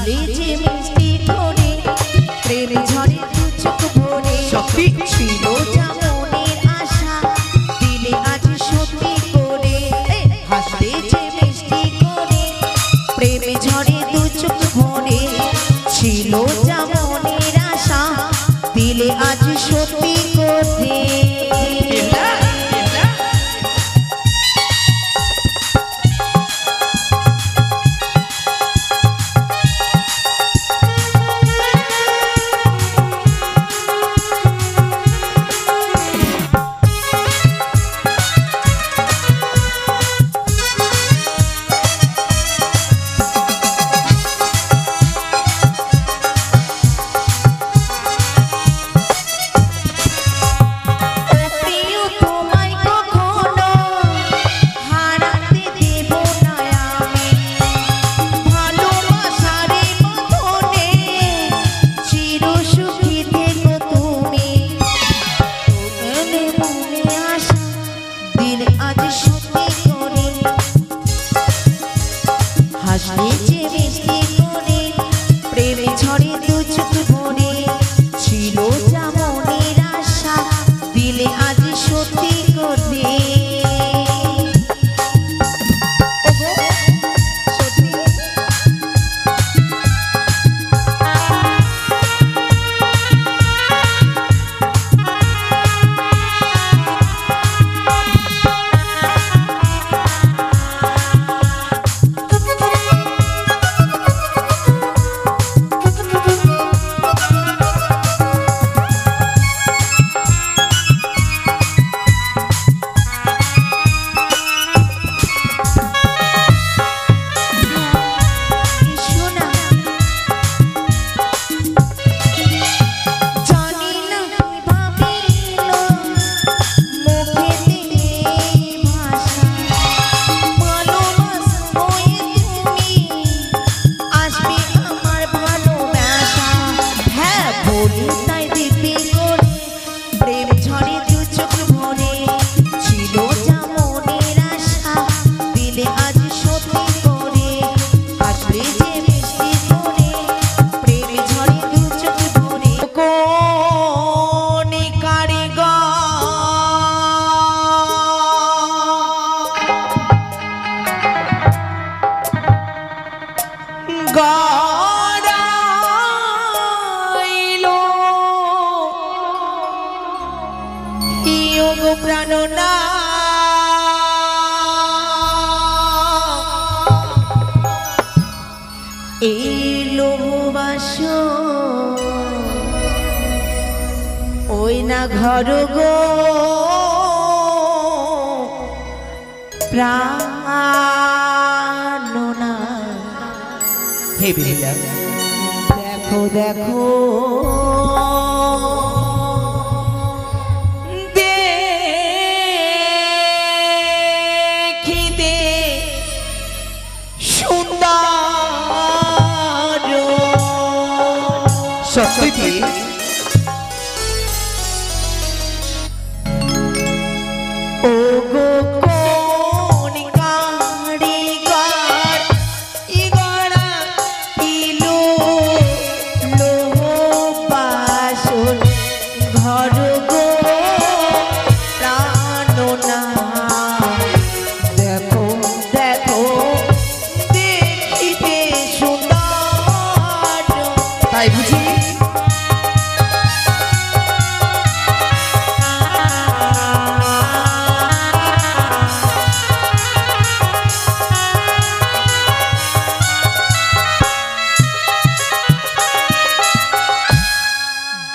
হাসলে যে মিষ্টি করে প্রেম ঝরে দু চোখ ভরে সত্যি ছিল যেমনের আশা দিলে আজ সত্যি করে হাসলে যে মিষ্টি করে প্রেম ঝরে দু চোখ ভরে ছিল যেমনের আশা দিলে আজ সত্যি করে হাসলে যে মিষ্টি করে প্রেম ঝরে দু চোখ ভরে ছিল যেমনের আশা দিলে আজ সত্যি করে প্রাণনা এই লোহবাস ওই না ঘর গো প্রাণনা হে বিলা দেখো দেখো সত্যি ও গো কোন কারিগর ইগড়া ইলো লোহ বাসন ঘর গো প্রাণনা দেখো দেখো দেখিতে সুন্দর তাই বুঝি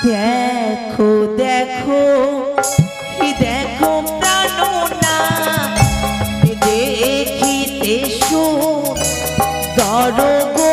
দেখো দেখো দেখো প্রাণনা দেখিতে সুন্দর গো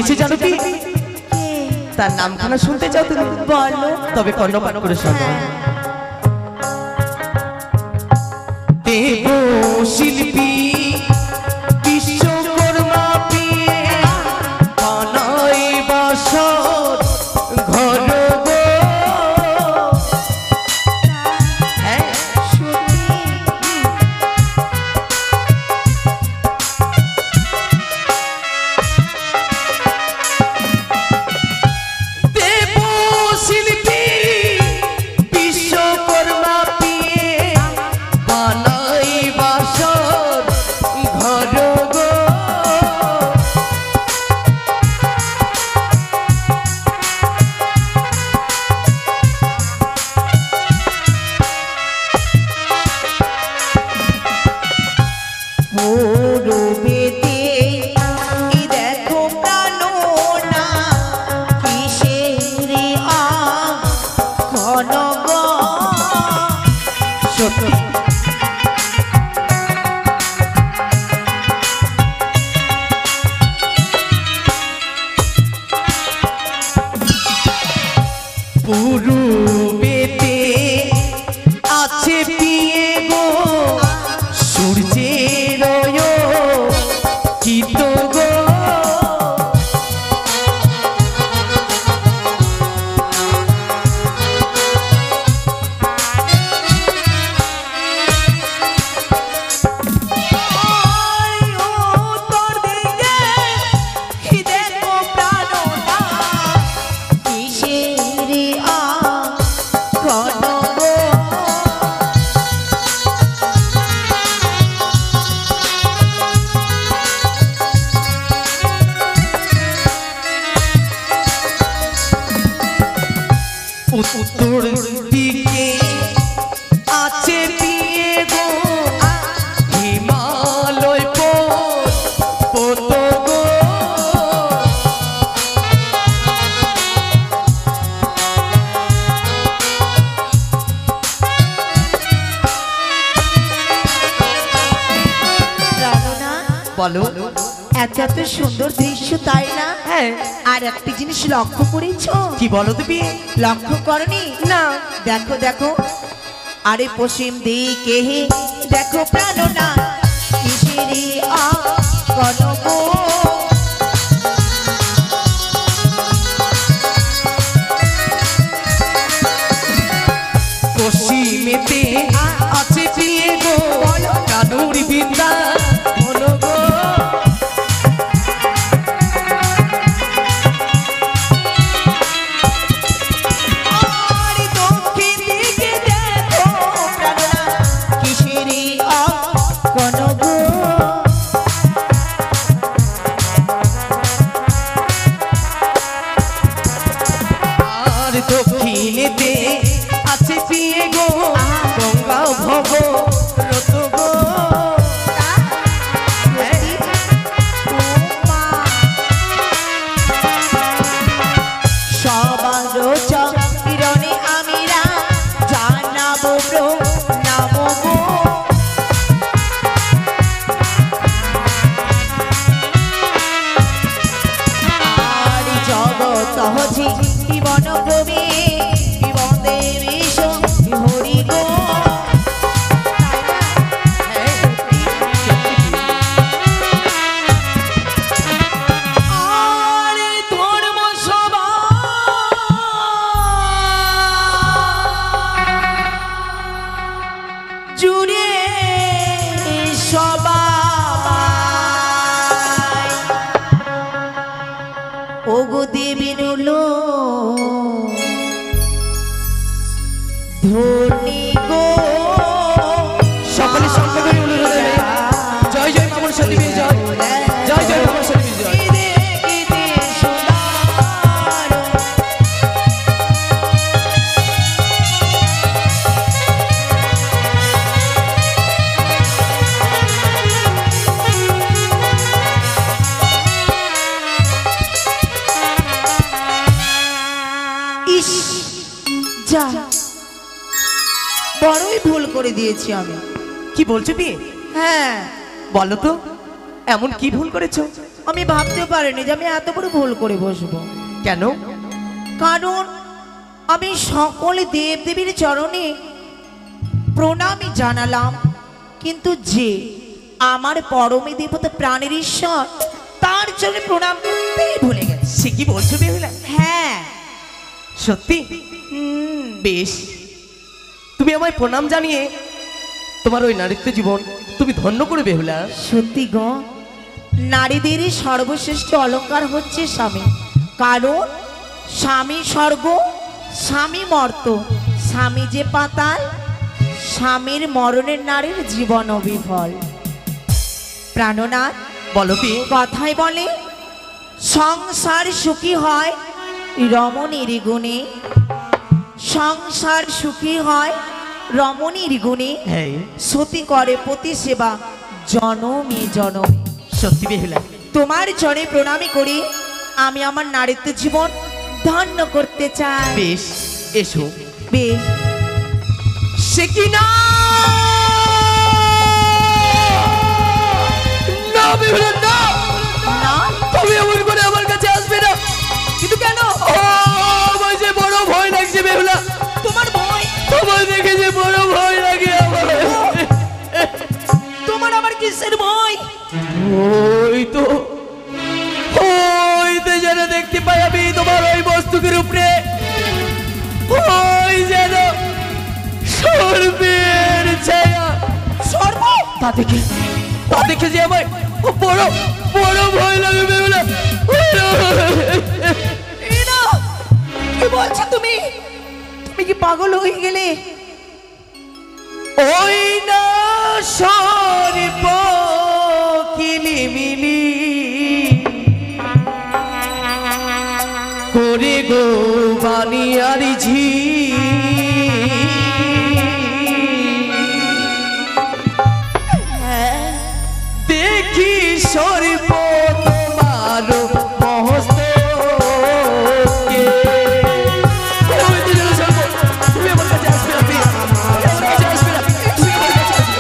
নিয়েছে জানো কি? কে? তার নামখানা শুনতে চাও তুমি? বলো। তবে কর্ণপাত করে শোনো। হ্যাঁ। দেব শিল্পী বিশ্বকর্মা পেয়ে বানাই বাসর ঘর গো। হ্যাঁ, সত্যি? দেব শিল্পী বিশ্বকর্মা পেয়ে বানাই বাসর ঘর গো। পূরবেতে এই দেখো প্রাণনা কিসের ঘনগ সত্যি পূর্বেতে আছে পিয়ে গো সূর্যের চিত গো। তোর দিকে এই দেখো প্রাণনা কিসের ঘনগ উত্তর দিকে আছে পিয়ে গো হিমালয় পর্বত গো। প্রাণনা বলো। এত এত সুন্দর দৃশ্য তাই না? হ্যাঁ, আর একটা জিনিস লক্ষ্য করেছো? কি বলো তুমি? লক্ষ্য করনি? না। দেখো দেখো আরে পশ্চিম দিকে দেখো প্রাণনা কিসেরি কনক পশ্চিমেতে আছে পিয়ে গো কানুর বিদ্যা বলো গো। আর দক্ষিণ দিকে দেখো প্রাণনা কিসেরি কনক আর দক্ষিণেতে আছে পিয়ে গো গঙ্গা ভব রত গো। সবার চরণে আমিরা জানাবো নাম গো আর জগত হচ্ছে জীবন কবি জীবন দেবেশ হরি গো আর ধর্ম সভা জুড়ে সবাই ওগো দেবী নুলো ধনী গো সকলে সঙ্গে করে অনুরোধ জানাই, জয় জয় মামন সতী বীর জয়, জয় জয় মামন সতী বীর জয়। ঈদে ঈদে সুদার ইস যা বড়ই ভুল করে দিয়েছি আমি। কি বলছো বিয়ে? হ্যাঁ বলো তো এমন কি ভুল করেছো আমি ভাবতে পারিনি যে আমি এত বড় ভুল করে বসবো। কেন? কারণ আমি সকল দেব দেবীর চরণে প্রণামই জানালাম, কিন্তু যে আমার পরমে দেবতা প্রাণের ঈশ্বর তার চরণে প্রণাম করতেই ভুলে গেছে। সে কি বলছো বেহুলা? হ্যাঁ। সত্যি? বেশ, তুমি আমায় প্রণাম জানিয়ে তোমার ওই নারীত্ব জীবন তুমি ধন্য করে বেহুলা। সত্যি গো, নারীদের সর্বশ্রেষ্ঠ অলংকার হচ্ছে স্বামী। কারণ স্বামী স্বর্গ, স্বামী মর্ত, স্বামী যে পাতাল, স্বামীর মরণের নারীর জীবন অবিফল। প্রাণনাথ বলো কি? কথায় বলে সংসার সুখী হয় রমণীর গুণে, সংসার সুখী হয় রমণীর গুণে, হ্যাঁ সতী করে পতি সেবা জনমে জনমে। সত্যি বেহুলা। তোমার চরণে প্রণামী করি আমি আমার নারীত্ব জীবন ধন্য করতে চাই। বেশ, এসো। বেশ। সে কি না? না বেহুলা, না না, তুমি এমন করে আমার কাছে আসবে না। কিন্তু কেন? ও, আমার যে বড় ভয় লাগছে বেহুলা। তোমার ভয়? তোমার দেখে যে বড় ভয় লাগে আমার। তোমার আবার কিসের ভয়? ওই তো যেন দেখতে পাই আমি তোমার ওই বস্তুকের উপরে, ওই যেন সর্বের ছায়া। সর্ব? তা দেখে যে আমার বড় বড় ভয় লাগে বেহুলা। এই না, কি বলছো তুমি? তুমি কি পাগল হয়ে গেলে? ওই না সর্ব কিলিমিলি করে গো বানিয়ার ঝি, দেখি সর্ব তোমার মহস্তকে। তুমি আমার কাছে আসবে না, please। আমার কাছে আসবে না, তুমি আমার কাছে আসবে।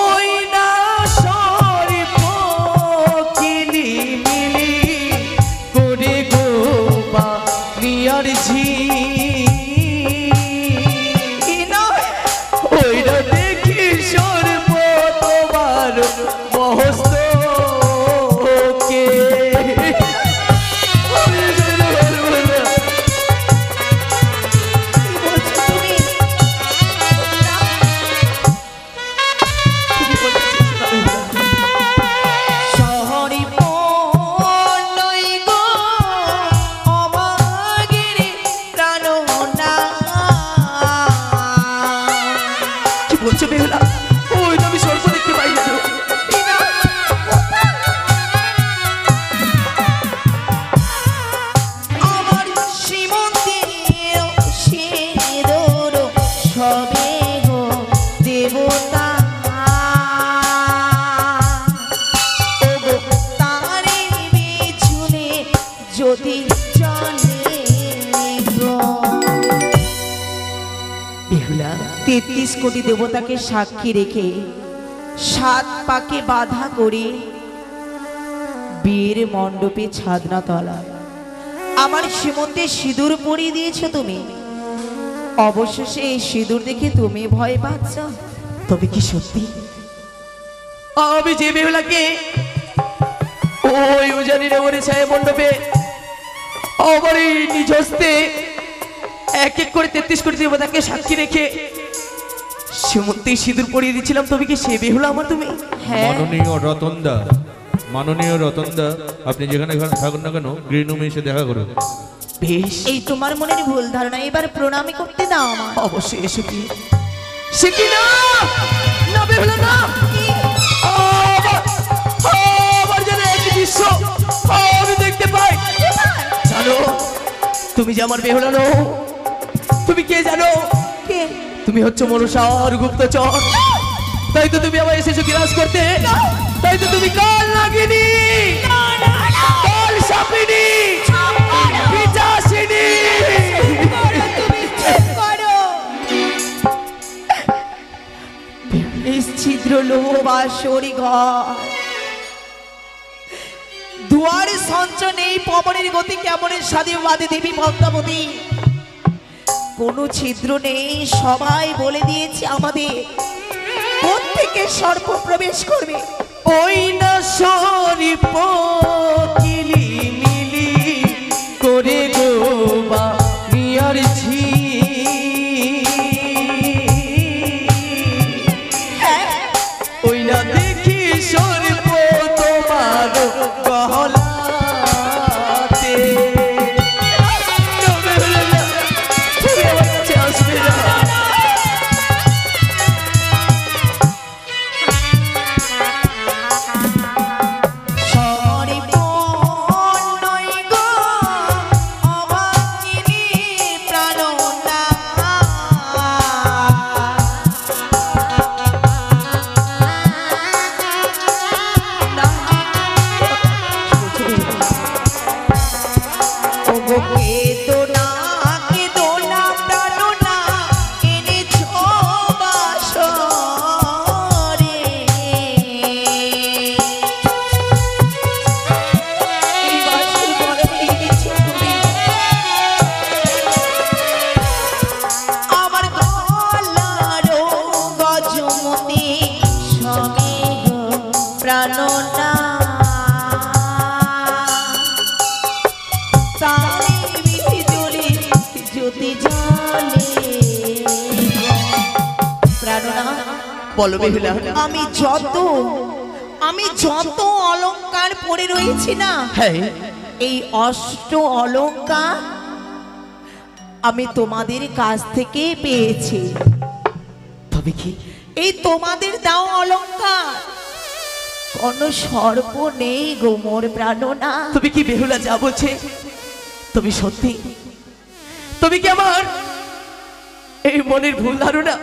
ওই না সর্ব কিলিমিলি করে গো বানিয়ার ঝি, ওইটা দেখি সর্ব তোমার মহস্তকে। শহরে পলই গো অবাগের প্রাণনা। কি বলছো বেহুলা? ওই তো আমি স্বর্গ দেখতে পাই না। আমার শ্রীমন্দির শিরোর সবে গো দেবতা, ও গো তারে বিছুনে যদি চলে গো। বেহুলা, 33 কোটি দেবতাকে সাক্ষী রেখে 7 পাকে বাধা করে বীর মণ্ডপে ছাদনা তলা আমার সীমন্তে সিঁদুর পরিয়ে দিয়েছো তুমি। অবশেষে এই সিঁদুর দেখে তুমি ভয় পাচ্ছ? তবে কি সত্যি আমি যে বেহুলাকে ওই উজানি নগরের ছায়া মণ্ডপে আমার এই নিজ হস্তে এক এক করে 33 কোটি দেবতাকে সাক্ষী রেখে সীমন্তে সিঁদুর পরিয়ে দিয়েছিলাম, তবে কি সে বেহুলা আমার তুমি? হ্যাঁ। মাননীয় রতনদা, আপনি যেখানে থাকুন না কেন গ্রিন এসে দেখা করুন। বেশ, এই তোমার মনের ভুল ধারণা, এবার প্রণামী করতে দাও আমার। অবশ্যই এসে কি সে কি না? না বেহুলা, না। আবার যেন একই দৃশ্য আমি দেখতে পাই। জানো তুমি যে আমার বেহুলা নও, তুমি কে জানো? কে? তুমি হচ্ছে মনসার গুপ্তচর। তাই তো তুমি আমায় এসেছো গ্রাস করতে। তাই তো তুমি কাল নাগিনী, কাল সাপিনী, পিচাসিনী। তুমি চুপ করো। বাসরি ঘর। দুয়ারে সঞ্চ নেই, পবনের গতি কেমনের স্বাদে বাদে দেবী পদ্মাবতী। কোনো ছিদ্র নেই, সবাই বলে দিয়েছে আমাদের প্রত্যেকে সর্প প্রবেশ করবে। ওই না শরীফ কিলি মিলি করে গো বা মিয়ার ঝি, ওই না দেখি শরীফ তোমার গহলাতে। বলো বেহুলা, আমি যত অলংকার পরে রয়েছি না, হ্যাঁ এই অষ্ট অলংকার আমি তোমাদের কাছ থেকে পেয়েছি। তবে কি এই তোমাদের দাও অলংকার কোন সর্প নেই গো মোর প্রাণনা। তুমি কি বেহুলা যা বলছে তুমি সত্যি? তুমি কি আমার এই মনের ভুল ধারণা?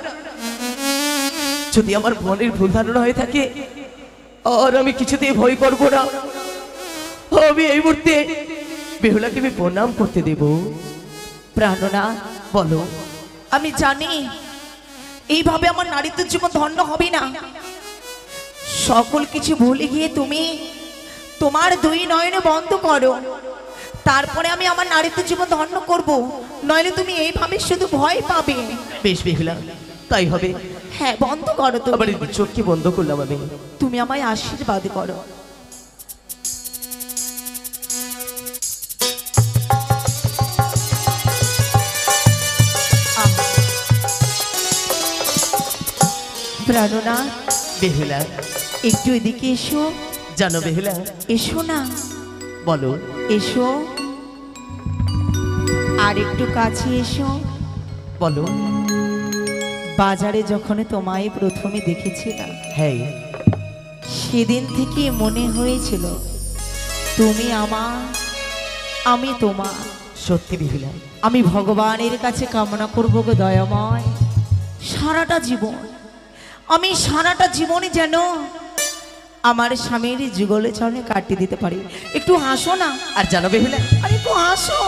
যদি আমার মনের ভুল ধারণা হয়ে থাকে আর আমি কিছুতেই ভয় করবো না, আমি এই মুহূর্তে বেহুলাকে আমি প্রণাম করতে দেব। প্রাণনা বলো। আমি জানি এইভাবে আমার নারীত্বের জীবন ধন্য হবে না। সকল কিছু ভুলে গিয়ে তুমি তোমার দুই নয়নে বন্ধ করো, তারপরে আমি আমার নারীত্বের জীবন ধন্য করব। নইলে তুমি এইভাবে শুধু ভয় পাবে। বেশ বেহুলা, তাই হবে। হ্যাঁ, বন্ধ করো তো। আবার চোখকে বন্ধ করলাম আমি। তুমি আমায় আশীর্বাদ করো। প্রাণনা বেহুলা, একটু এদিকে এসো। জানো বেহুলা, এসো না। বলো। এসো, আর একটু কাছে এসো। বলো। বাজারে যখন তোমায় প্রথমে দেখেছিলাম, হ্যাঁ, সেদিন থেকে মনে হয়েছিল তুমি আমার, আমি তোমার। সত্যি বেহুলা, আমি ভগবানের কাছে কামনা করবো গো দয়াময়, সারাটা জীবন, আমি সারাটা জীবনে যেন আমার স্বামীর যুগলে চরণে কাটিয়ে দিতে পারি। একটু হাসো না। আর জানো বেহুলা, আরে একটু হাসো।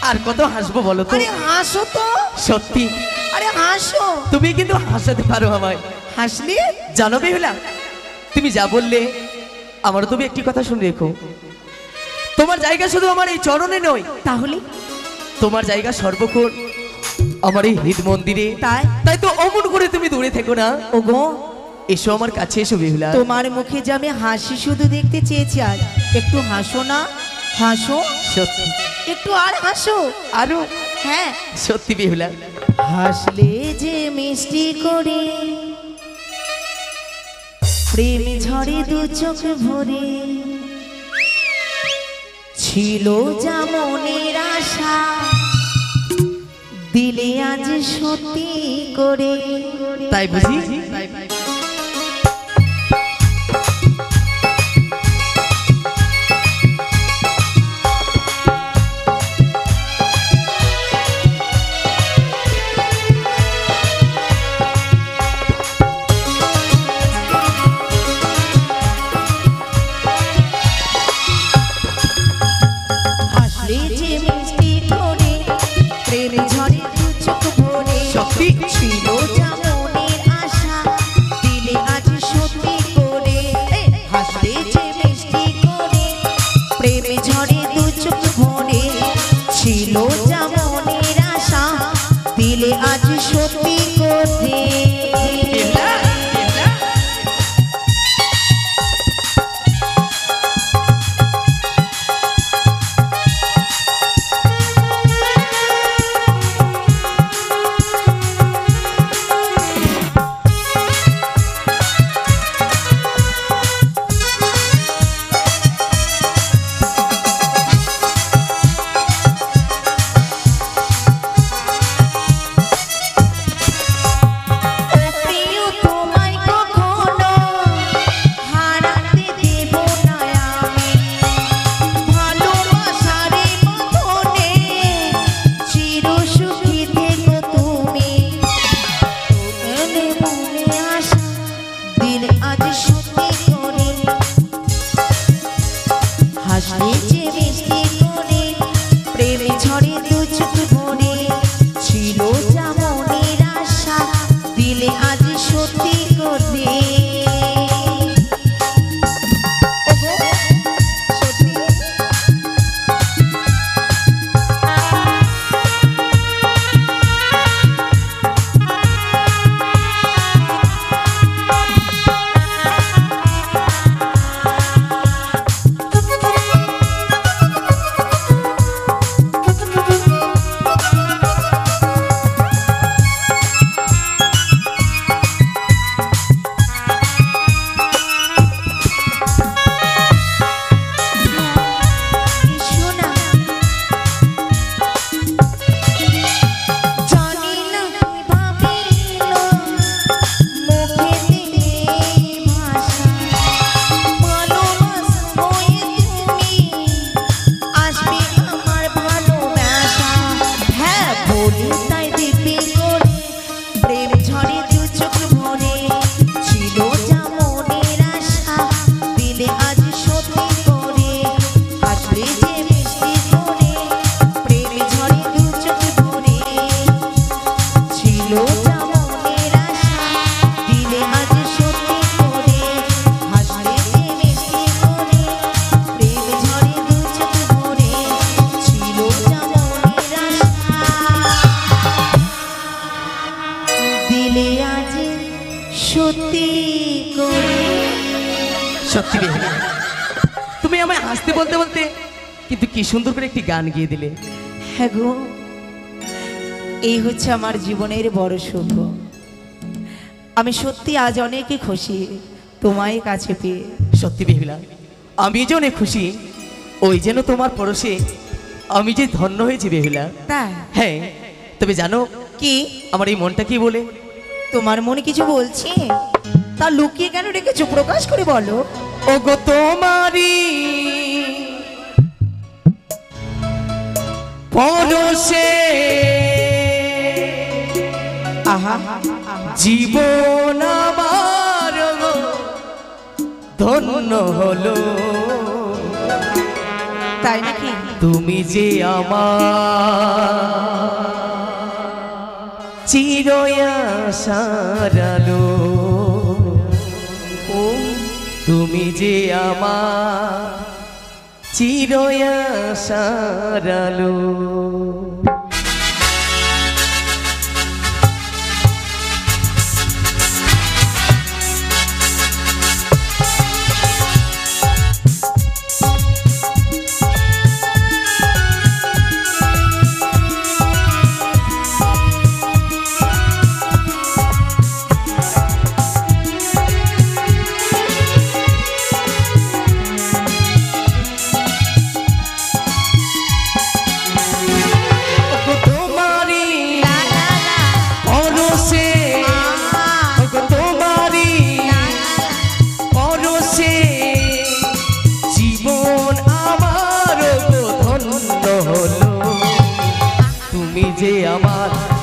আর কত হাসবো বলো তো? আরে হাসো তো। সত্যি আরে হাসো। তুমি কিন্তু হাসাতে পারো আমায়। হাসলি? জানো বেহুলা, তুমি যা বললে আমার তুমি একটি কথা শুনে রেখো, তোমার জায়গা শুধু আমার এই চরণে নয়, তাহলে তোমার জায়গা সর্বক্ষণ আমার এই হৃদ মন্দিরে। তাই তাই তো অমন করে তুমি দূরে থেকো না। ওগো, এসো আমার কাছে, এসো বেহুলা। তোমার মুখে যে আমি হাসি শুধু দেখতে চেয়েছি, আজ একটু হাসো না। হাসো, সত্যি একটু আর হাসো। আরো? হ্যাঁ, সত্যি বেহুলা। হাসলে যে মিষ্টি করে প্রেম ঝরে দু চোখ ভরে, ছিল যা মনের আশা দিলে আজ সত্যি করে। তাই বুঝি? হাসলে যে মিষ্টি করে প্রেম ঝরে দু চোখ ভরে, সত্যি? ছিল যা মনের আশা ছিল যা মনের আশা দিলে আজ সত্যি করে। সত্যি বেহুলা, তুমি আমায় হাসতে বলতে বলতে কিন্তু কি সুন্দর করে একটি গান গিয়ে দিলে। হ্যাঁ গো, এই হচ্ছে আমার জীবনের বড় সুখ। আমি সত্যি আজ অনেকই খুশি তোমায় কাছে পেয়ে। সত্যি বেহুলা, আমি যে অনেক খুশি, ওই যেন তোমার পরশে আমি যে ধন্য হয়েছি বেহুলা। তাই? হ্যাঁ, তবে জানো কি? আমার এই মনটা কি বলে? তোমার মনে কিছু বলছে, তা লুকিয়ে কেন রেখেছো? প্রকাশ করে বলো। ও গো তোমারি পরশে আহা, জীবন আমার ধন্য হলো। তাই নাকি? তুমি যে আমার চির আশার আলো, ও তুমি যে আমার চির আশার আলো।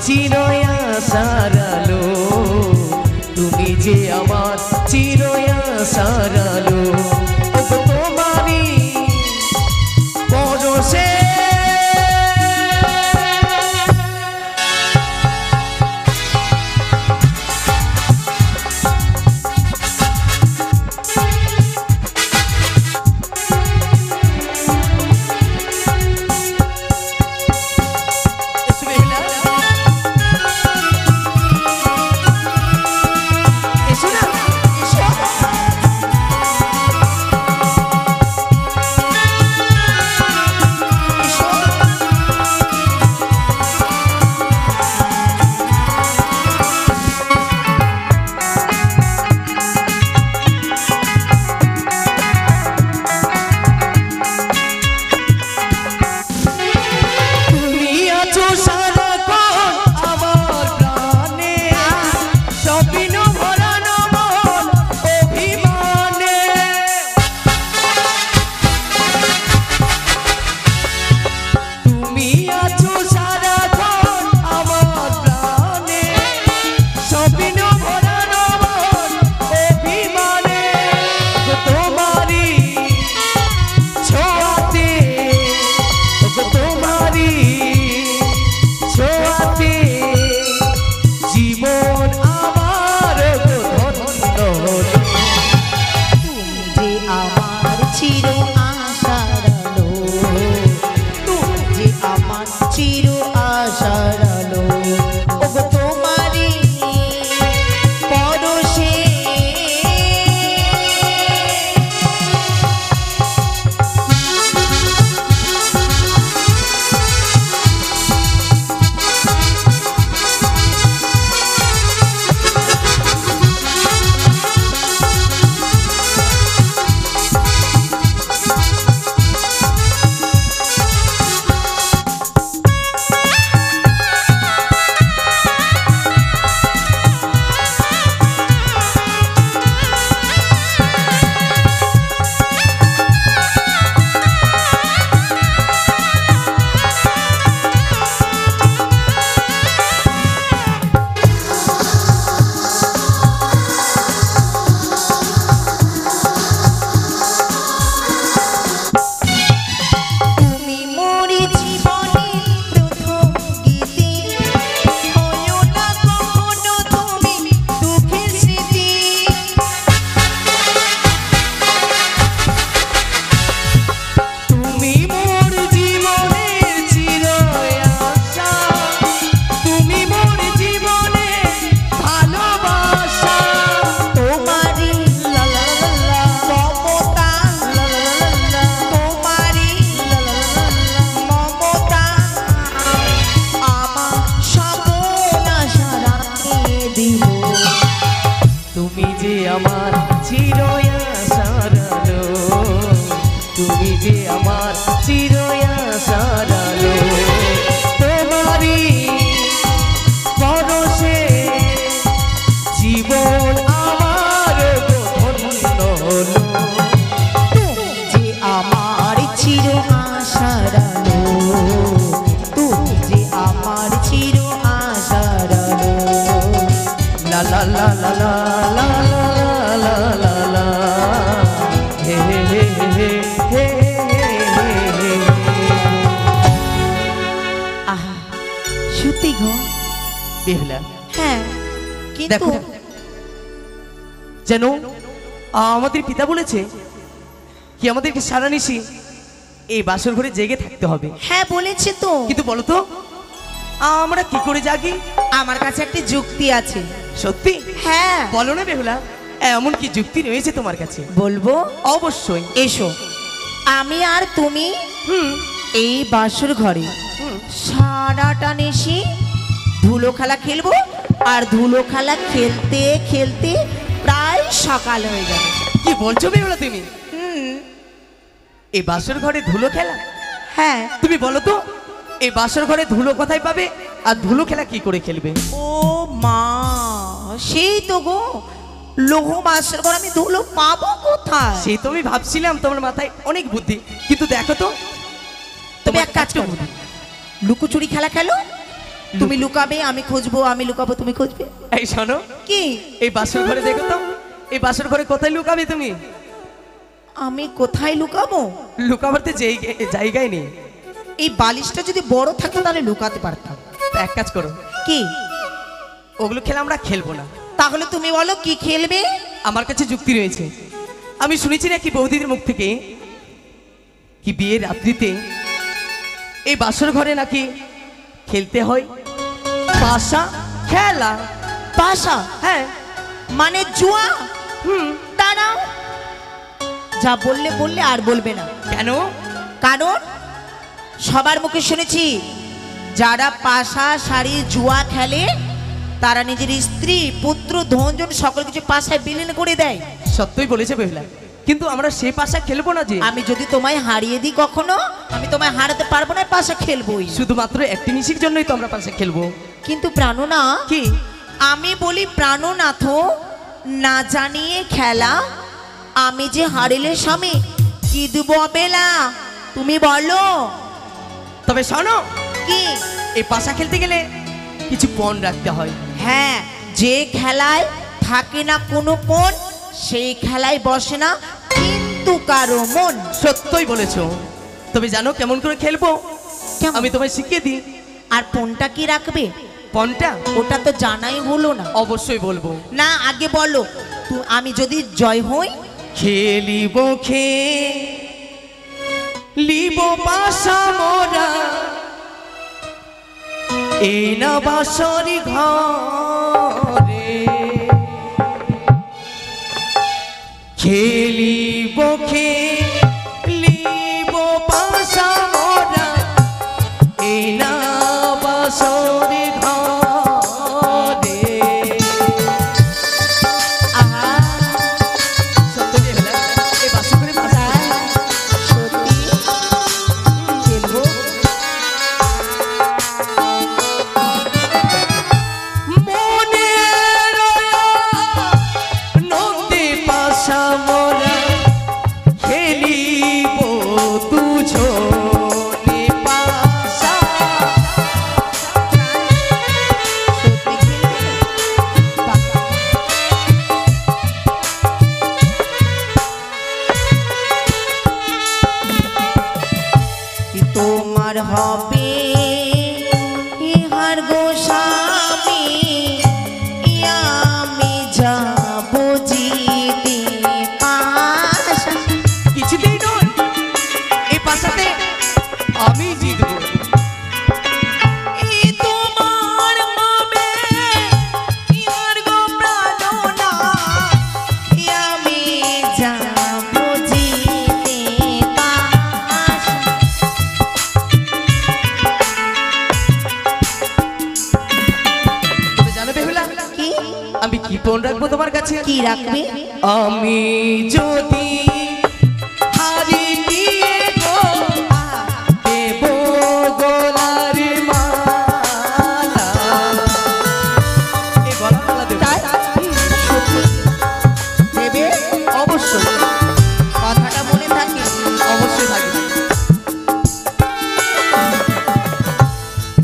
চির আশার আলো, তুমি যে আমার চির আশার আলো। তোমারই পরশে চির আশার আলো ওগো তোমারই পরশে তুমি যে আমার চির আশার আলো, তুমি যে আমার চির আশার আলো, তোমারই পরশে জীবন আমার ধন্য হলো। তুমি যে আমার চির আশার আলো, তুমি যে আমার চির আশার আলো। লা লা লা লা লা লা লা লা লা হে হে হে হে হে হে। আহা সত্যি গো। বেহুলা, হ্যাঁ কিন্তু দেখো যেন আমাদের পিতা বলেছে কি আমাদেরকে সারা নিশি এই বাসর ঘরে জেগে থাকতে হবে। হ্যাঁ বলেছে তো, কিন্তু বলো তো আমরা কি করে জাগি? আমার কাছে একটা যুক্তি আছে। সত্যি? হ্যাঁ বলো না বেহুলা, এমন কি যুক্তি রয়েছে তোমার কাছে? বলবো। অবশ্যই। এসো, আমি আর তুমি হুম এই বাসর ঘরে হুম। সারাটা নিশি ধুলো খেলা খেলবো, আর ধুলো খেলা খেলতে খেলতে প্রায় সকাল হয়ে যাবে। কি বলছো বেহুলা তুমি? হুম, এই বাসর ঘরে ধুলো খেলা? হ্যাঁ। তুমি বলো তো এই বাসর ঘরে ধুলো কোথায় পাবে আর ধুলো খেলা কি করে খেলবে? ও মা, সেই তো গো, লোহ বাসর ঘর আমি ধুলো পাবো কোথায়? সেই তো আমি ভাবছিলাম তোমার মাথায় অনেক বুদ্ধি, কিন্তু দেখো তো তুমি এক কাজ করো, লুকোচুরি খেলা খেলো। তুমি লুকাবে, আমি খুঁজবো, আমি লুকাবো, তুমি খুঁজবে। এই শোনো, কি? এই বাসর ঘরে দেখো তো এই বাসর ঘরে কোথায় লুকাবে তুমি? আমি কোথায় লুকাবো? লুকাবার তো জায়গায় নেই। এই বালিশটা যদি বড় থাকতো তাহলে লুকাতে পারতাম। তা এক কাজ করো, কি? ওগুলো খেলা আমরা খেলবো না। তাহলে তুমি বলো কি খেলবে? আমার কাছে যুক্তি রয়েছে। আমি শুনেছি নাকি বৌদিদের মুখ থেকে কি বিয়ের রাত্রিতে এই বাসর ঘরে নাকি খেলতে হয় পাশা খেলা। পাশা? হ্যাঁ। মানে জুয়া? হুম। দাঁড়াও, যা বললে বললে আর বলবে না। কেন? কারণ সবার মুখে শুনেছি যারা পাশা শাড়ি জুয়া খেলে তারা নিজের স্ত্রী পুত্র ধনজন সকল কিছু পাশায় বিলীন করে দেয়। সত্যই বলেছে বেহুলা, কিন্তু আমরা সে পাশা খেলবো না যে। আমি যদি তোমায় হারিয়ে দিই কখনো, আমি তোমায় হারাতে পারবো না, পাশা খেলবোই। শুধুমাত্র একটি নিশির জন্যই তো আমরা পাশা খেলবো। কিন্তু প্রাণনা, কি? আমি বলি প্রাণনাথ, না জানিয়ে খেলা, আমি যে হারিলে স্বামী কি দেবো বেলা, তুমি বলো। তবে শোনো, কি? এই পাশা খেলতে গেলে কিছু পণ রাখতে হয়। হ্যাঁ, যে খেলায় থাকে না কোনো পণ সেই খেলায় বসে না কিন্তু কারো মন। সত্যই বলেছো। তবে জানো কেমন করে খেলবো? কেমন? আমি তোমায় শিখিয়ে দিই। আর পণটা কি রাখবে? পণটা ওটা তো জানাই হলো না। অবশ্যই বলবো। না, আগে বলো। আমি যদি জয় হই, খেলিব খেলিব পাশা মোরা এই না বাসরি ঘরে খেলিব খেলিব পাশা মোরা এই না বাসরি ঘরে আহা সত্যি হলো এই বাসরে পাশা সত্যি খেলবো। মনে নদী পাশা মোরা খেলিব দুজনে পাশা সত্যি খেলবে? বাহ, কি তোমার হবে ইহার গোস্বামী আমি যাব জিতে পাশা। কিছুতেই নয় এই পাশাতে আমি জিতবো এই তোমার হবে ইহার গো প্রাণনা আমি যাব জিতে পাশা। তুমি জানো বেহুলা কি আমি কি ফোন রাখবো তোমার কাছে কি রাখবে? আমি যদি হারি দিয়ে গো দেব গলার মালা এই গলার মালা দেব তাই সত্যি দেবে? অবশ্যই কথাটা মনে থাকে? অবশ্যই থাকবে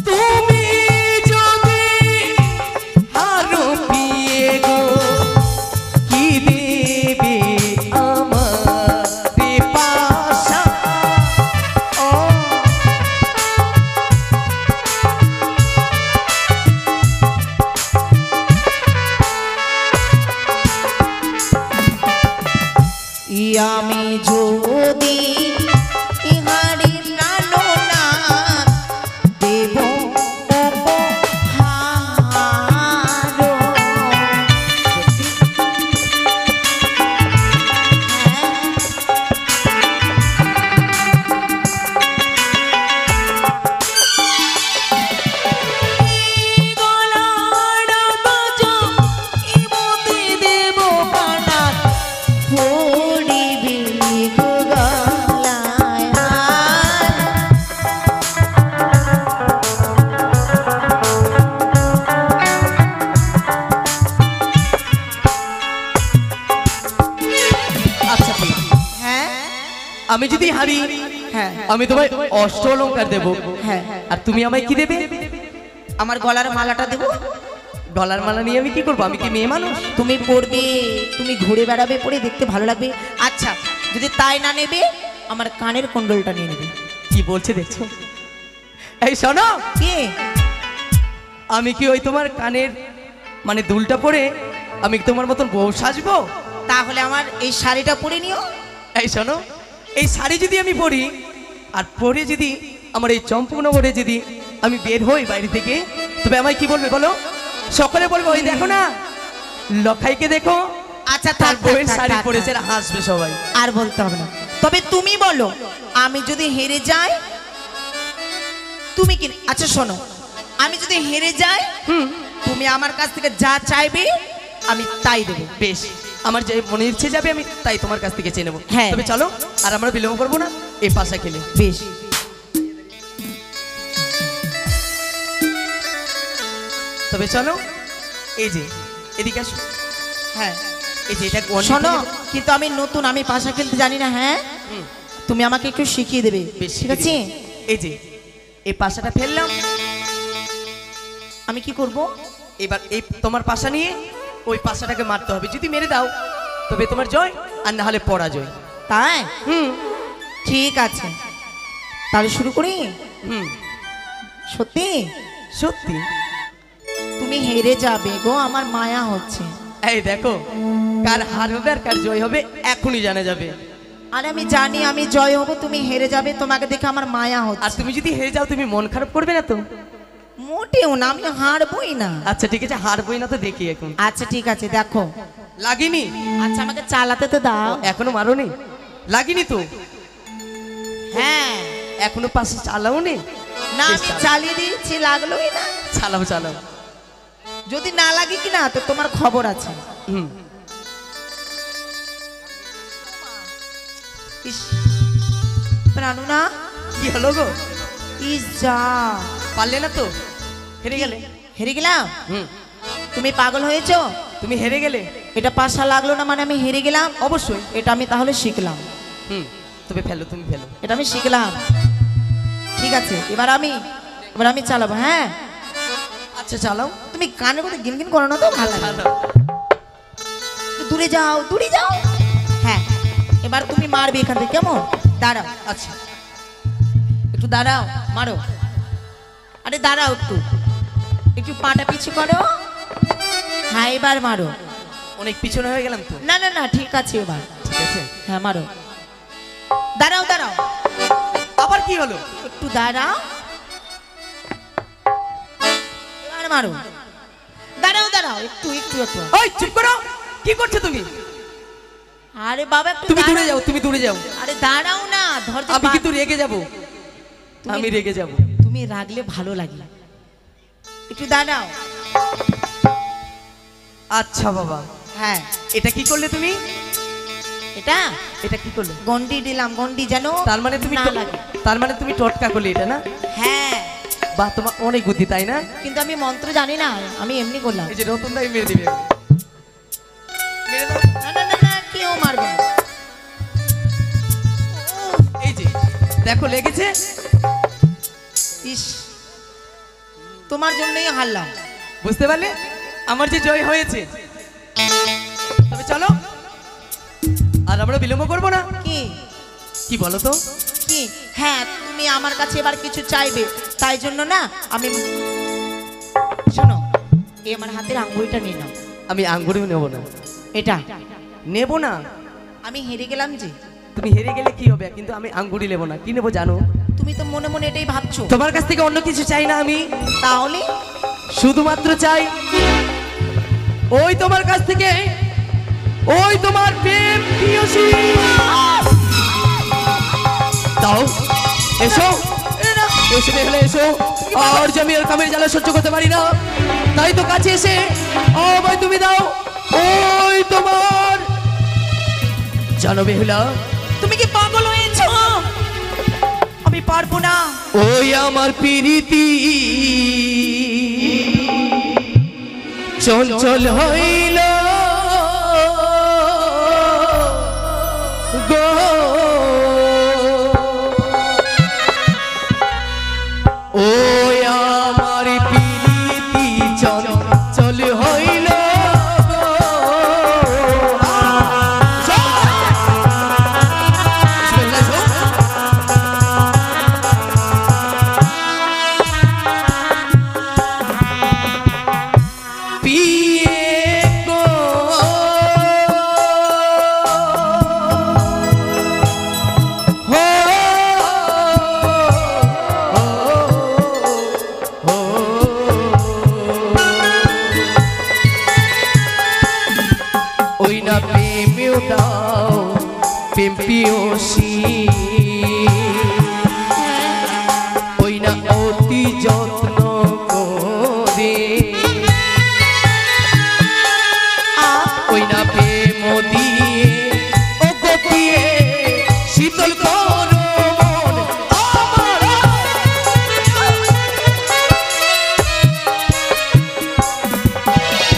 তুমি যদি হারো পিয়ে গো কি দেবে আমার পাশা ও আমি যদি ইহারি প্রাণনা দেব উপহার। সত্যি? হ্যাঁ, গলার বাজো ইমতে দেব পানা পড়িবি গো গলায়। আচ্ছা ঠিক আছে। হ্যাঁ আমি যদি হারি হ্যাঁ আমি তোমায় অষ্ট অলংকার দেব হ্যাঁ আর তুমি আমায় কি দেবে আমার গলার মালাটা দেবো। ডলার মালা নিয়ে আমি কি করবো আমি কি মেয়ে মানুষ তুমি পড়বে, তুমি ঘুরে বেড়াবে, পরে দেখতে ভালো লাগবে। আচ্ছা যদি তাই না নেবে আমার কানের কুণ্ডলটা নিয়ে নেবে। কি বলছে দেখছো এই শোনো কে? আমি কি ওই তোমার কানের মানে দুলটা পরে আমি কি তোমার মতন বউ সাজবো তাহলে আমার এই শাড়িটা পরে নিও। এই শোনো এই শাড়ি যদি আমি পরি আর পরে যদি আমার এই চম্পকনগরে যদি আমি বের হই বাইরে থেকে তবে আমায় কি বলবে বলো সকলে বলবে ওই দেখো না লখাইকে দেখো আচ্ছা তার থাক, বউয়ের থাক, শাড়ি থাক, পরেছে থাক। আর হাসবে সবাই আর বলতে হবে না। তবে তুমি বলো আমি যদি হেরে যাই তুমি কি? আচ্ছা শোনো, আমি যদি হেরে যাই তুমি আমার কাছ থেকে যা চাইবে আমি তাই দেবো। বেশ আমার যে মনে ইচ্ছে যাবে আমি তাই তোমার কাছ থেকে চেয়ে নেবো হ্যাঁ। তবে চলো আর আমরা বিলম্ব করবো না এই পাশা খেলে বেশ তবে চলো এই যে এদিকে আসো হ্যাঁ এই যে এটা গণিত শোনো, হলো- কিন্তু আমি নতুন, আমি পাশা খেলতে জানি না। হ্যাঁ তুমি আমাকে একটু শিখিয়ে দেবে, বেশ ঠিক আছে? এই যে এই পাশাটা ফেললাম আমি কি করব? এবার এই তোমার পাশা নিয়ে ওই পাশাটাকে মারতে হবে যদি মেরে দাও তবে তোমার জয় আর না হলে পরাজয় তাই হুম ঠিক আছে, তাহলে শুরু করি। হুম সত্যি সত্যি তুমি হেরে যাবে গো, আমার মায়া হচ্ছে। এই দেখো কার হার হবে আর কার জয় হবে এখনই জানা যাবে আর আমি জানি আমি জয় হব, তুমি হেরে যাবে, তোমাকে দেখে আমার মায়া আর হচ্ছে। তুমি যদি হেরে যাও তুমি মন খারাপ করবে না তো মোটেও না, আমি হারবই না। আচ্ছা ঠিক আছে, হারবই না তো দেখি এখন। আচ্ছা ঠিক আছে, দেখো। লাগিনি? আচ্ছা আমাকে চালাতে তো দাও। এখনো মারোনি? লাগিনি তো? হ্যাঁ। এখনো পাশে চালাও নি? না আমি চালিয়ে দিয়েছি, লাগলোই না। চালাও চালাও। যদি না লাগে কি না তো তোমার খবর আছে। হুম। ইস, প্রাণু না, কি হলো গো? ইস যা, পারলে না তো? হেরে গেলে? হেরে গেলাম? হুম। তুমি পাগল হয়েছো? তুমি হেরে গেলে? এটা পাশা লাগলো না মানে আমি হেরে গেলাম? অবশ্যই। এটা আমি তাহলে শিখলাম। হুম। তবে ফেলো, তুমি ফেলো। এটা আমি শিখলাম। ঠিক আছে, এবার আমি চালাবো। হ্যাঁ আচ্ছা চালাও। তুমি কানের কথা গিনগিন করো না তো, ভালো লাগে। চালাও। একটু দূরে যাও, দূরে যাও। হ্যাঁ, এবার তুমি মারবে এখান থেকে, কেমন? দাঁড়াও। আচ্ছা। একটু দাঁড়াও, মারো। আরে দাঁড়াও, একটু একটু পাটা পিছু করো। হ্যাঁ এবার মারো। অনেক পিছনে হয়ে গেলাম তো। না না না, ঠিক আছে এবার। ঠিক আছে। হ্যাঁ মারো। দাঁড়াও দাঁড়াও, আবার কি হলো? একটু দাঁড়াও। এবার মারো। দাঁড়াও দাঁড়াও, একটু একটু একটু। ওই চুপ করো। কি করছো তুমি? আরে বাবা একটু তুমি দূরে দাঁড়াও। যাও, তুমি দূরে যাও। আরে দাঁড়াও না, ধরতে আমি কিন্তু রেগে যাব। তুমি- আমি রেগে যাব। তুমি রাগলে ভালো লাগে। একটু দাঁড়াও। আচ্ছা বাবা। হ্যাঁ, এটা কি করলে তুমি? এটা এটা কি করলে? গন্ডি দিলাম, গন্ডি যেন তার মানে তুমি না লাগে। তার মানে তুমি টটকা করলে এটা না? হ্যাঁ, বাহ, তোমার অনেক বুদ্ধি তাই না? কিন্তু আমি মন্ত্র জানি না, আমি এমনি করলাম। এই যে রতন দাই মেরে দিবে। মেরে দাও। না না না না, কেউ মারবে না। এই যে দেখো লেগেছে। ইস, তোমার জন্যই হারলাম। বুঝতে পারলে আমার যে জয় হয়েছে। তবে চলো, আর আমরা বিলম্ব করবো না। কি কি বলো তো? কি? হ্যাঁ, তুমি আমার কাছে এবার কিছু চাইবে, তাই জন্য না আমি, শোনো, এই আমার হাতের আঙ্গুলটা নিয়ে নাও। আমি আঙ্গুরেও নেব না। এটা নেব না? আমি হেরে গেলাম যে। তুমি হেরে গেলে কি হবে, কিন্তু আমি আঙ্গুরি নেব না। কি নেবো জানো? তুমি তো মনে মনে এটাই ভাবছো। তোমার কাছ থেকে অন্য কিছু চাই না আমি। তাহলে শুধুমাত্র চাই ওই তোমার কাছ থেকে ওই তোমার প্রেম প্রিয়সী। দাও, এসো এসো বেহলে এসো। আর যে আমি আর কামের জ্বালা সহ্য করতে পারি না, তাই তো কাছে এসে ও ভাই তুমি দাও ওই তোমার। জানো বেহুলা, তুমি কি পাগল হয়েছো? আমি পারবো না। ওই আমার প্রীতি চঞ্চল হইল গো, ওই আমার প্রীতি চঞ্চল হইল ওই না প্রেমেও দাও প্রেম প্রিয়সী, ওই না অতি যত্ন করে, ওই না প্রেম দিয়ে ও গপিয়ে শীতল করো মন আমার।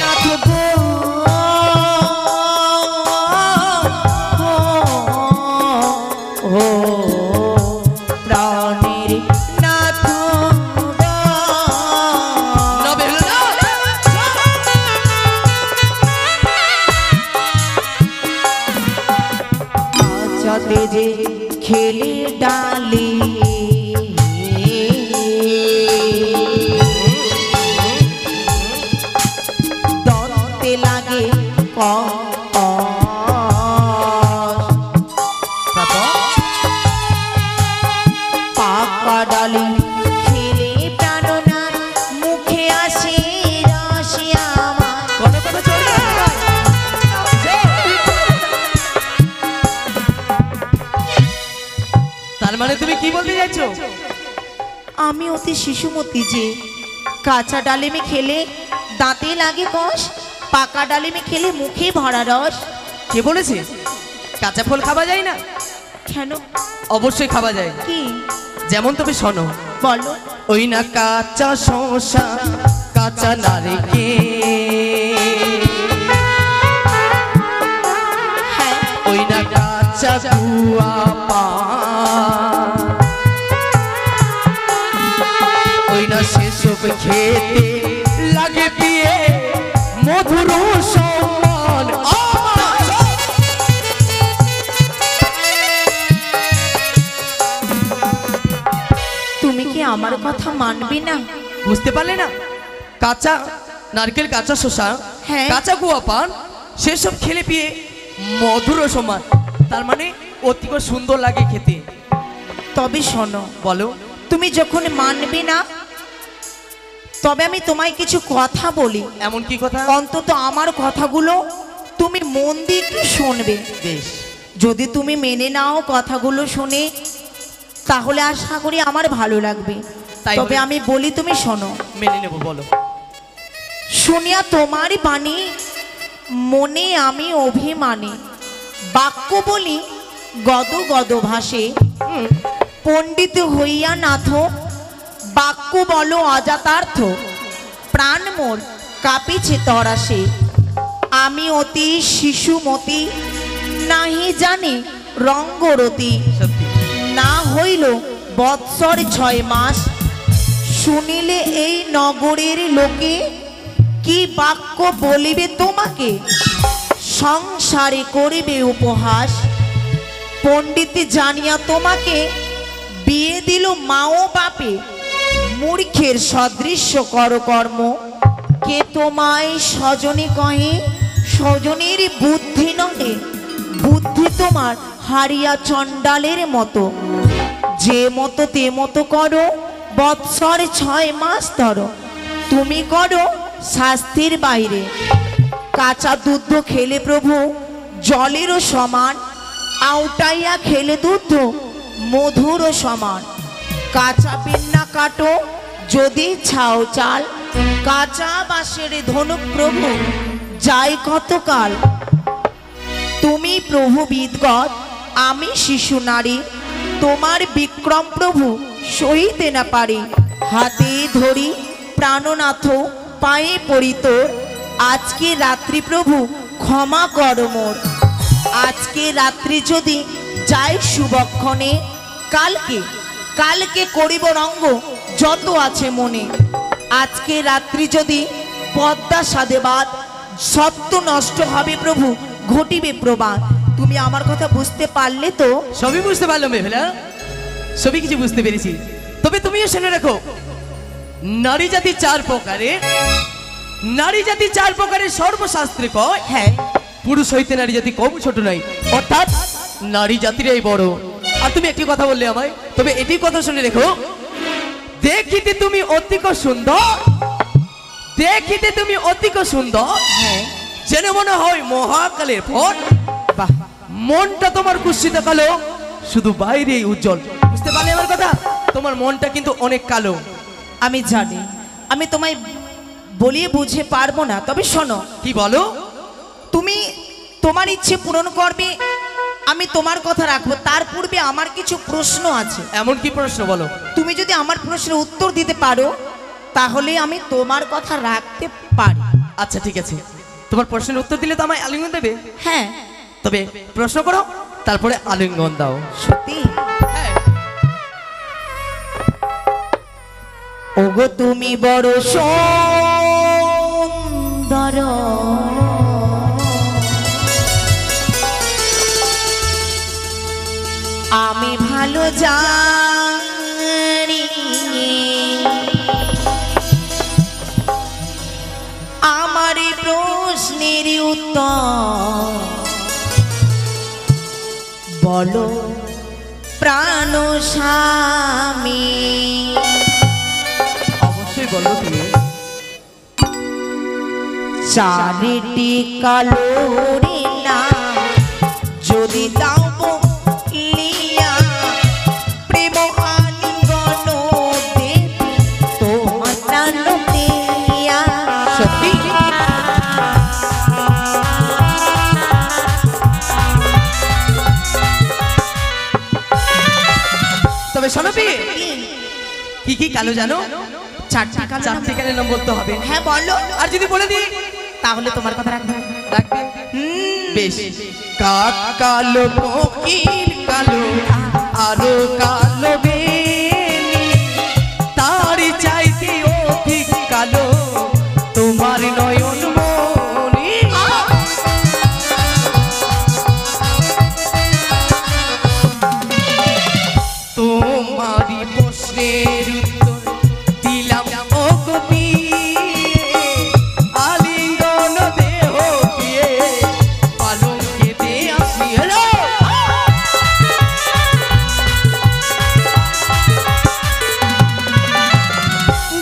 নাথ গো, প্রাণের নাথ না বেহুলা না। আচাতে যে খেলে ডালে, দন্তে লাগে পাকা ডালি খেলে প্রাণনাথ কি বলতে যাচ্ছ? আমি অতি শিশুমতি যে কাঁচা ডালিমে খেলে দাঁতে লাগে কষ, পাকা ডালিমে খেলে মুখে ভরা রস। কে বলেছে কাঁচা ফল খাওয়া যায় না? কেন? অবশ্যই খাওয়া যায়। কি? যেমন তুমি শোনো, বলো। ওই না কাঁচা শসা, কাঁচা নারকেল, হ্যাঁ, ওই না কাঁচা গুয়া পান, ওই না সেসব খেতে লাগে পিয়ে মধুর সম্মান। তুমি কি আমার কথা মানবে না? বুঝতে পারলে না? কাঁচা নারকেল, কাঁচা শসা, হ্যাঁ। কাঁচা গুয়া পান, সেসব খেলে পিয়ে মধুর সমান, তার মানে অতি সুন্দর লাগে খেতে। তবে শোনো, বলো। তুমি যখন মানবে না, তবে আমি তোমায় কিছু কথা বলি। এমন কি কথা? অন্তত আমার কথাগুলো তুমি মন দিয়ে একটু শুনবে। বেশ। যদি তুমি মেনে নাও কথাগুলো শুনে, তাহলে আশা করি আমার ভালো লাগবে। তাই তবে বলি। আমি বলি, তুমি শোনো। মেনে নেব, বলো। শুনিয়া তোমার বাণী মনে আমি অভিমানে, বাক্য বলি গদ গদ ভাসে। পণ্ডিত হইয়া নাথ, বাক্য বলো অজাতার্থ, প্রাণ মোর কাঁপিছে তরাসে। আমি অতি শিশুমতি, নাহি জানি রঙ্গরতি, সত্যি। না হইল বৎসর 6 মাস। শুনিলে এই নগরের লোকে কি বাক্য বলিবে তোমাকে, সংসারে করিবে উপহাস। পণ্ডিত জানিয়া তোমাকে বিয়ে দিল মাও বাপে, মূর্খের সদৃশ্য কর কর্ম। কে তোমায় স্বজনে কহে, স্বজনের বুদ্ধি নহে, বুদ্ধি তোমার হারিয়া চণ্ডালের মতো। যে মতো তে মতো করো, বৎসর 6 মাস ধরো। তুমি করো শাস্তির বাইরে। কাঁচা দুধ খেলে প্রভু জলেরও সমান, আউটাইয়া খেলে দুধ মধুরও সমান। কাঁচা বেন্না কাটো যদি ছাও চাল, কাঁচা বাঁশের ধনুক প্রভু যাই কতকাল। তুমি প্রভু বিদগত, আমি শিশু নারী, তোমার বিক্রম প্রভু সহিতে না পারি। হাতে ধরি প্রাণনাথ, পায়ে পড়িত, আজকে রাত্রি প্রভু ক্ষমা কর মোর। আজকে রাত্রি যদি যাই শুভক্ষণে, কালকে কালকে করিব রঙ্গ যত আছে মনে। আজকে রাত্রি যদি পদ্মা সাদেবাদ, সত্য নষ্ট হবে প্রভু, ঘটিবে প্রবাদ। তুমি আমার কথা বুঝতে পারলে তো? সবই বুঝতে পারলাম বেহুলা, সবই কিছু বুঝতে পেরেছি। তবে তুমিও শুনে রাখো, নারী জাতি 4 প্রকারের, নারী জাতি 4 প্রকারের সর্বশাস্ত্রে কয়। হ্যাঁ, পুরুষ হইতে নারী জাতি কম ছোট নয়, অর্থাৎ নারী জাতিরাই বড়। আর তুমি একটি কথা বললে আমায়, তবে এটি কথা শুনে রেখো, দেখিতে তুমি অতিক সুন্দর, দেখিতে তুমি অতিক সুন্দর, হ্যাঁ, যেন মনে হয় মহাকালের ফল। বাহ, মনটা তোমার কুৎসিত কালো, শুধু বাইরেই উজ্জ্বল। বুঝতে পারলে আমার কথা? তোমার মনটা কিন্তু অনেক কালো। আমি জানি, আমি তোমায় বলিয়ে বুঝে পারবো না। তবে শোনো, কি বলো? তুমি তোমার ইচ্ছে পূরণ করবে, আমি তোমার কথা রাখবো। তার পূর্বে আমার কিছু প্রশ্ন আছে। এমন কি প্রশ্ন বলো? তুমি যদি আমার প্রশ্নের উত্তর দিতে পারো, তাহলে আমি তোমার কথা রাখতে পারি। আচ্ছা ঠিক আছে, তোমার প্রশ্নের উত্তর দিলে তো আমায় আলিঙ্গন দেবে। হ্যাঁ, তবে প্রশ্ন করো, তারপরে আলিঙ্গন দাও। সত্যি? হ্যাঁ। ওগো তুমি বড় সুন্দর, আমি ভালো জানি, আমার এই প্রশ্নের উত্তর বলো প্রাণ স্বামী। অবশ্যই বলো তুমি। চারিটি কালোরে না যদি দাও বলিয়া, প্রেম কি কালো জানো? চারটি কালো নাম? চারটি কালো নাম বলতে হবে। হ্যাঁ বলো। আর যদি বলে দিই তাহলে তোমার কথা রাখবে। রাখবে। বেশ। কাক কালো, কোকিল কালো, আরো কালো বেনি, তার চাইতে অধিক কালো তোমার নয়ন মনি। তোমারই প্রশ্নের উত্তর দিলাম ও কবি, আলিঙ্গন দেহ দিয়ে পালঙ্কে দিয়ে আসি। হ্যালো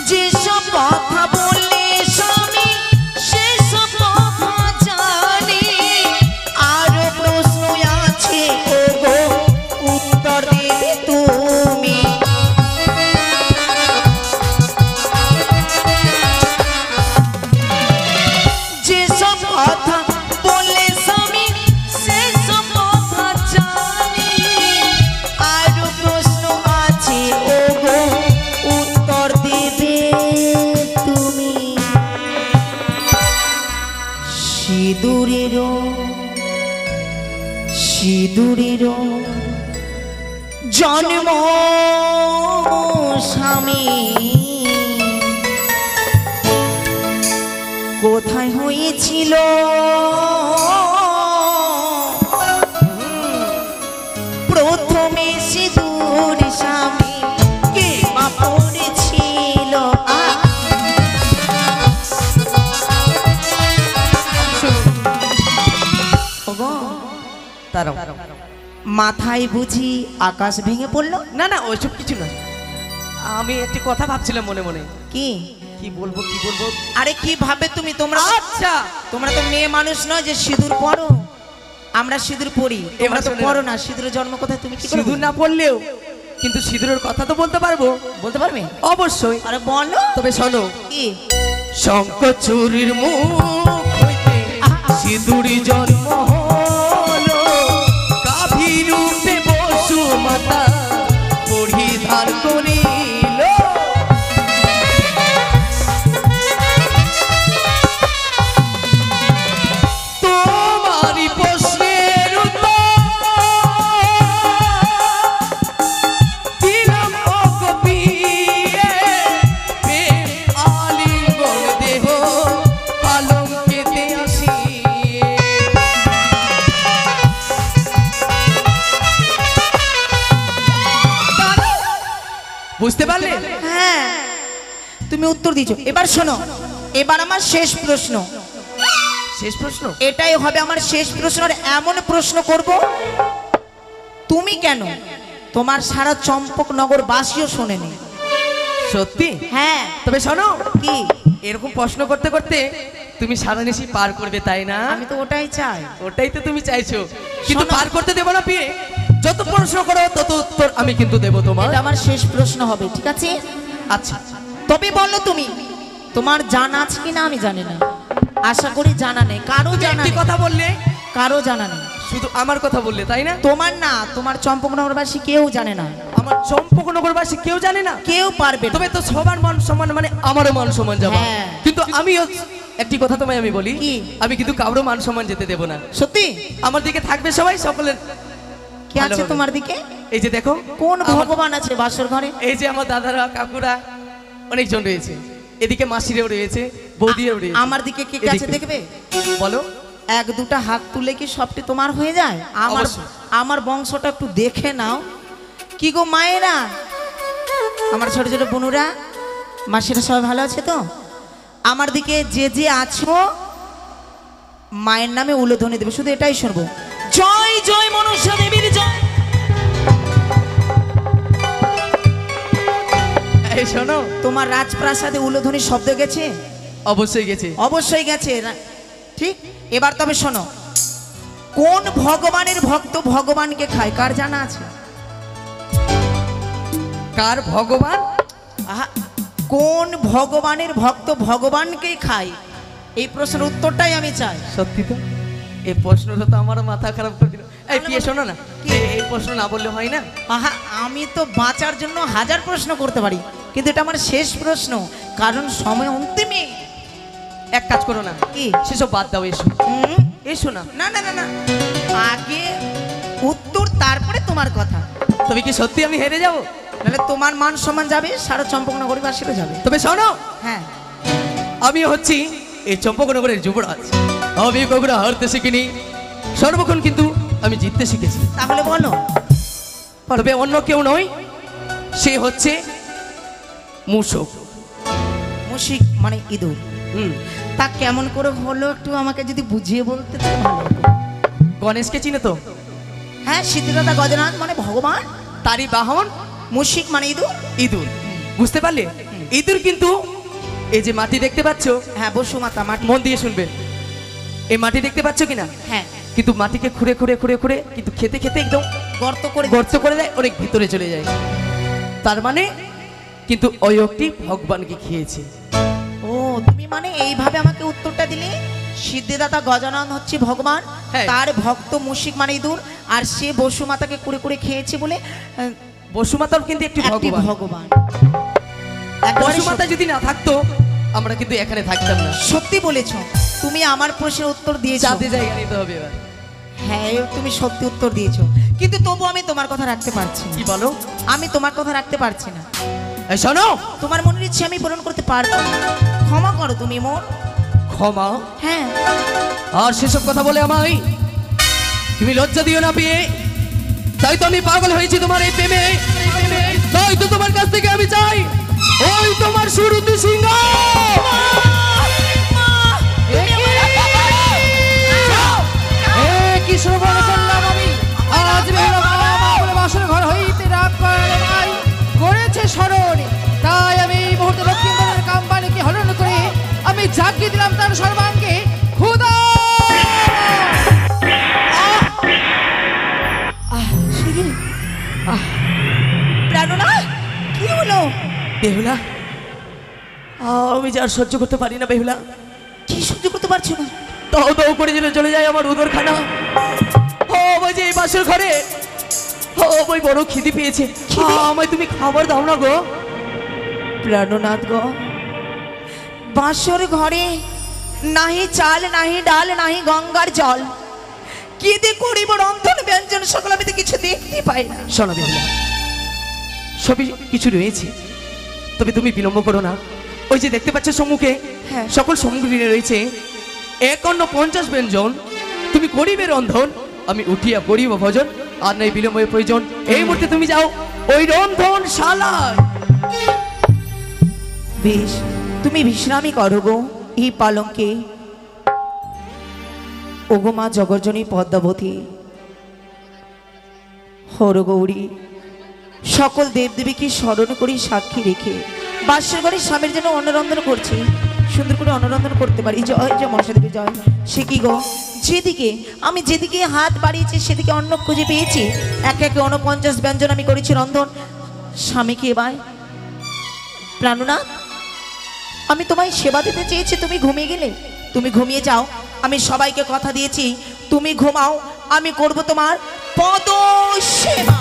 যেসব কথা বললে স্বামী সেসব কথা জানি, আরো প্রশ্ন আছে ওগো উত্তর দেবে তুমি। যেসব কথা বললে স্বামী সেসব কথা জানি, আরো প্রশ্ন আছে ওগো উত্তর দেবে তুমি। সিঁদুরেরও সিঁদুরেরও জন্ম স্বামী কোথায় হয়েছিল? প্রথমে সিঁদুর স্বামী কে মা পড়েছিল? ওগো, তারাও মাথায় বুঝি আকাশ ভেঙে পড়লো? না না ওইসব কিছু না। আমি একটি কথা ভাবছিলাম মনে মনে, কি কি বলবো কি বলবো। আরে কি ভাবে তুমি? তোমরা আচ্ছা তোমরা তো মেয়ে মানুষ নয় যে সিঁদুর পরো। আমরা সিঁদুর পরি, তোমরা তো শোনো। পরো না। সিঁদুরের জন্ম কোথায়? তুমি কি করে সিঁদুর না পড়লেও কিন্তু সিঁদুরের কথা তো বলতে পারবো। বলতে পারবে? অবশ্যই। আরে বলো। তবে শোনো, কি? শঙ্খচূড়ির মুখ হইতে সিঁদুরি জন্ম হলো, গাভী রূপে বসুমাতা পরিধান করিল। তোমারই প্রশ্নের উত্তর দিলাম ও কবি, প্রেম আলিঙ্গন দেহ পালঙ্কেতে আসি। বুঝতে পারলে? হ্যাঁ, তুমি উত্তর দিছো। এবার শোনো, এবার আমার শেষ প্রশ্ন। শেষ প্রশ্ন? এটাই হবে আমার শেষ প্রশ্ন। আর এমন প্রশ্ন করব তুমি কেন, তোমার সারা চম্পকনগর বাসীও শোনেনি। সত্যি? হ্যাঁ। তবে শোনো, কি? এরকম প্রশ্ন করতে করতে তুমি সারা নিশি পার করবে, তাই না? আমি তো ওটাই চাই। ওটাই তো তুমি চাইছো, কিন্তু শোনো। পার করতে দেবো না পিয়ে। যত প্রশ্ন করো তত উত্তর আমি কিন্তু দেবো তোমার। এটা আমার শেষ প্রশ্ন হবে, ঠিক আছে? আচ্ছা তবে বলো তুমি, তোমার জানা আছে কিনা আমি জানি না। আশা করি জানা নেই, কারো তুমি জানা একটি নেই, কথা বললে, কারো জানা নেই। শুধু আমার কথা বললে, তাই না? তোমার না, তোমার চম্পকনগরবাসী কেউ জানে না, আমার চম্পকনগরবাসী কেউ জানে না। কেউ পারবে না। তবে তো সবার মান সম্মান মানে আমারও মান সম্মান যাবে। হ্যাঁ। কিন্তু আমিও একটি কথা তোমায় আমি বলি, কি? আমি কিন্তু কারো মান সম্মান যেতে দেব না। সত্যি? আমার দিকে থাকবে সবাই, সকলের কে আছে ভালোভাবে। তোমার দিকে? এই যে দেখো, কোন আমার- ভগবান আছে বাসর ঘরে? এই যে আমার দাদারা কাকুরা অনেকজন রয়েছে, এদিকে মাসিরেও রয়েছে, বৌদিও রয়েছে। আমার দিকে কে আছে এদিকে। দেখবে? বলো। এক দুটা হাত তুলে কি সবটি তোমার হয়ে যায়? আমার অবশ্যই। আমার বংশটা একটু দেখে নাও। কি গো মায়েরা, আমার ছোট ছোট বোনুরা, মাসিরা সবাই ভালো আছে তো? আমার দিকে যে যে আছো মায়ের নামে উলোধ্বনি দেবে, শুধু এটাই শুনবো, জয় জয় মনসা দেবীর জয়। এই শোনো, তোমার রাজপ্রাসাদে উলোধ্বনির শব্দ গেছে? অবশ্যই গেছে। অবশ্যই গেছে। ঠিক, এবার তবে শোনো, কোন ভগবানের ভক্ত ভগবানকে খায় কার জানা আছে? কার ভগবান? আহা, কোন ভগবানের ভক্ত ভগবানকে খায়? এই প্রশ্নের উত্তরটাই আমি চাই। সত্যি তো? এই প্রশ্নটা তো আমার মাথা খারাপ করে দিল। এই পিয়ে শোনো না, এই প্রশ্ন না বললে হয় না। আহা, আমি তো বাঁচার জন্য হাজার প্রশ্ন করতে পারি, কিন্তু এটা আমার শেষ প্রশ্ন, কারণ সময় অন্তিমে। এক কাজ করো না, কি? সেসব বাদ দাও, এসো এসো না। না না না না, আগে উত্তর তারপরে তোমার কথা। তবে কি সত্যি আমি হেরে যাবো? নাহলে তোমার মান সম্মান যাবে, সারা চম্পকনগরীবাসীরও যাবে। তবে শোনো, হ্যাঁ, আমি হচ্ছি এই চম্পকনগরের যুবরাজ। আমি কখনো হারতে শিখিনি, সর্বক্ষণ কিন্তু আমি জিততে শিখেছি। তাহলে বলো। তবে অন্য কেউ নয়, সে হচ্ছে মূষক। মুশিক মানে ইঁদুর। তা কেমন করে হলো একটু আমাকে যদি বুঝিয়ে বলতে তো ভালো হতো। গণেশকে চিনে তো? হ্যাঁ, সিদ্ধিদাতা গজনাথ মানে ভগবান, তারই বাহন মুশিক মানে ইঁদুর। ইঁদুর। বুঝতে পারলে? ইঁদুর কিন্তু এই যে মাটি দেখতে পাচ্ছ, হ্যাঁ, বসুমাতা মাটি। মন দিয়ে শুনবে, এই মাটি দেখতে পাচ্ছ কিনা? হ্যাঁ, কিন্তু মাটিকে খুঁড়ে খুঁড়ে খুঁড়ে খুঁড়ে কিন্তু খেতে খেতে একদম গর্ত করে গর্ত করে দেয়, অনেক ভিতরে চলে যায়। তার মানে কিন্তু ওই অক্টি ভগবানকে খেয়েছে। ও, তুমি মানে এইভাবে আমাকে উত্তরটা দিলে, সিদ্ধিদাতা গজানন হচ্ছে ভগবান, হ্যাঁ। তার ভক্ত মুশিক মানে ইঁদুর, আর সে বসুমাতাকে কুড়ে কুড়ে খেয়েছে বলে বসুমাতাও কিন্তু একটি একটি ভগবান। ভগবান। একবারে বসুমাতা যদি না থাকতো আমরা কিন্তু এখানে থাকতাম না। সত্যি বলেছো, তুমি আমার প্রশ্নের উত্তর দিয়েছো। চাঁদে জায়গা নিতে হবে এবার। হ্যাঁ, তুমি সত্যি উত্তর দিয়েছো, কিন্তু তবু আমি তোমার কথা রাখতে পারছি না। কি বলো? আমি তোমার কথা রাখতে পারছি না। এই শোনো, তোমার মনের ইচ্ছে আমি পূরণ করতে পারবো না। ক্ষমা করো তুমি মন। ক্ষমা? হ্যাঁ, আর সেসব কথা বলে আমায় তুমি লজ্জা দিও না পেয়ে। তাই তো আমি পাগল হয়েছি তোমার এই প্রেমে। তাই তো তোমার কাছ থেকে আমি চাই ওই তোমার সুরুতি সিংহ। কৃষ্ণ বলে করলাম আমি আজ বেলা বলে বাসর ঘর হইতে রাগ করে ভাই করেছে স্মরণ, তাই আমি এই মুহূর্তে লক্ষ্মীন্দরের কামবাণীকে হরণ করে আমি জাগিয়ে দিলাম তার সর্বাঙ্গে ক্ষুধা। প্রাণনা, কি হলো? বেহুলা, আমি যে আর সহ্য করতে পারি না বেহুলা। কি সহ্য করতে পারছো না? তাও তাও করে চলে যায় আমার উদর খানা। ও ওই যে এই বাসর ঘরে ওই বড় খিদে পেয়েছে, আমায় তুমি খাবার দাও না গো। প্রাণনাথ গো, বাসর ঘরে নাহি চাল নাহি ডাল নাহি গঙ্গার জল, কি দিয়ে করিব রন্ধন ব্যঞ্জন, সকল আমি তো কিছু দেখতে পাই না। শোনো বেহুলা, সবই কিছু রয়েছে, তবে তুমি বিলম্ব করো না। ওই যে দেখতে পাচ্ছ সম্মুখে হ্যাঁ। সকল সামগ্রী রয়েছে, 51 ব্যঞ্জন, তুমি করিবে রন্ধন, আমি উঠিয়া করিব ভোজন, আর নাই বিলম্বের প্রয়োজন। এই মুহূর্তে তুমি যাও ওই রন্ধন শালায়। বেশ, তুমি বিশ্রামই করো গো এই পালঙ্কে। ওগো মা জগর্জনী পদ্মাবতী, হরগৌরী, সকল দেবদেবীকে স্মরণ করি সাক্ষী রেখে বাসর ঘরে স্বামীর জন্য অন্নরন্ধন করছি, সুন্দর করে অন্নরন্ধন করতে পারি। জয় জয় মহাদেবী জয়। সে কি গো, আমি যেদিকে হাত বাড়িয়েছি সেদিকে অন্ন খুঁজে পেয়েছি, একে একে 49 ব্যঞ্জন আমি করেছি রন্ধন। স্বামীকে এবার প্রাণনাথ, আমি তোমায় সেবা দিতে চেয়েছি, তুমি ঘুমিয়ে গেলে। তুমি ঘুমিয়ে যাও, আমি সবাইকে কথা দিয়েছি তুমি ঘুমাও, আমি করব তোমার পদ সেবা।